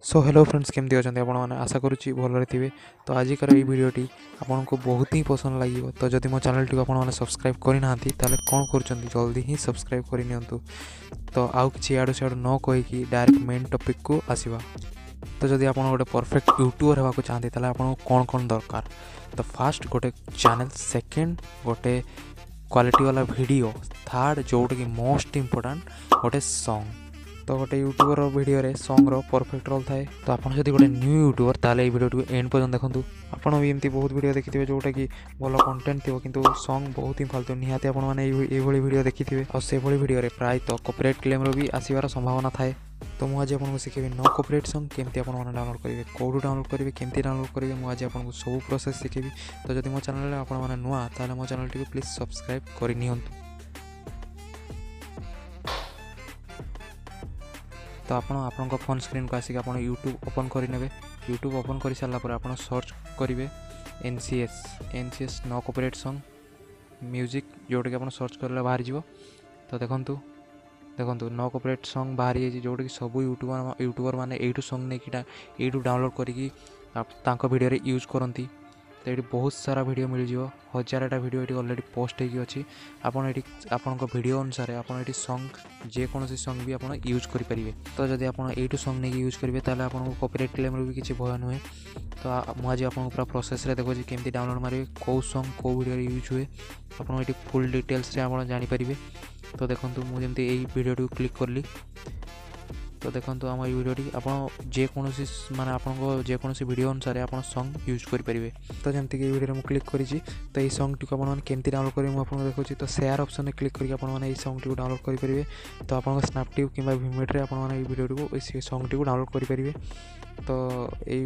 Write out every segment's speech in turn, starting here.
So hello friends केमती अच्छा आप आशा करुच्ची भलरे थे। तो आजिकार ये भिडटी आपको बहुत ही पसंद लगे। तो जदि मो चैनल टी आपने सब्सक्राइब करना ताले कौन कर जल्दी ही सब्सक्राइब करनी। तो आउ कि इाड़ू सियाड़ू न कहीकि डायरेक्ट मेन टॉपिक को आसवा। तो जदि आप गोटे परफेक्ट यूट्यूबर होगा चाहते हैं आपको कौन कौन दरकार। तो फास्ट गोटे चैनल, सेकेंड गोटे क्वालिटी वाला वीडियो, थर्ड जोटा कि मोस्ट इम्पोर्टेंट गोटे सॉन्ग। तो गोटे यूट्यूबर वीडियो रे सॉन्ग रो परफेक्ट रोल थाए। तो आप जब गोटे न्यू यूट्यूबर ताले ये वीडियो एंड पर्यंत देखूँ। आपड़ भी एमती बहुत वीडियो देखिए जोटा कि भल कंटेंट थी किंतु सॉन्ग बहुत ही फालतू निहाती आपने भली देखिथे। और से वीडियो रे प्राय तो कॉपीराइट क्लेम रो भी आसबार संभावना थाए। तो मुझे आपको शिखेबी नो कॉपीराइट सॉन्ग केमती आप डाउनलोड करेंगे, कौटू डाउनलोड करेंगे, केमती डाउनलोड करेंगे। मुझे आपको सब प्रोसेस शिखेबी। तो जब मो चैनल आपने नुआ ताले मो चैनल टी प्लीज सब्सक्राइब करनी। तो आपण फोन स्क्रीन को आसिक आप यूट्यूब ओपन करेंगे। यूट्यूब ओपन कर सारापर आप सर्च करेंगे NCS no copyright song music जोटा कि आप सर्च कर बाहर जीव। तो देखो नो कॉपीराइट सॉन्ग बाहर जोटा कि सब यूट्यूबर मैंने यू सॉन्ग नहीं यू डाउनलोड करके वीडियो यूज करती। तो ये बहुत सारा वीडियो मिल जाव, हजारटा वीडियो ये ऑलरेडी पोस्ट होगी। आपण वीडियो अनुसार आप सॉन्ग जेकोसी सॉन्ग भी आप यूज करेंगे। तो जब आप यू सॉन्ग नहीं यूज करेंगे तो आपको कॉपीराइट क्लेम भी किसी भय नुहे। तो मुझे आपको पूरा प्रोसेस देखो केमती डाउनलोड मारे, कौ सॉन्ग कौ वीडियो यूज हुए आप फुल डिटेल्स आप जानीपारे। तो देखो मुझे यही वीडियो क्लिक करली। तो देखो आम वीडियोटी आप जेकोसी माने आपको जेकोसी वीडियो अनुसार आप सॉन्ग यूज करेंगे। तो जमती कि वीडियो में क्लिक करी। तो ये सॉन्ग टी आपने केमती डाउनलोड करेंगे मुझे देखो। तो शेयर ऑप्शन में क्लिक करके आपने सॉन्ग टी डाउनलोड करेंगे। तो आप स्नैपडील कि विमेट्रे आपने video T song T download करेंगे। तो ये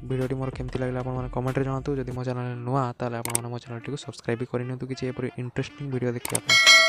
वीडियोटी मोर केमती लगे आपने कमेंट में जनातु। जब मो चैनल नुआ ताले आप मो चैनल टी सब्सक्राइब भी करनी किसी इंटरेस्टिंग वीडियो देखिए।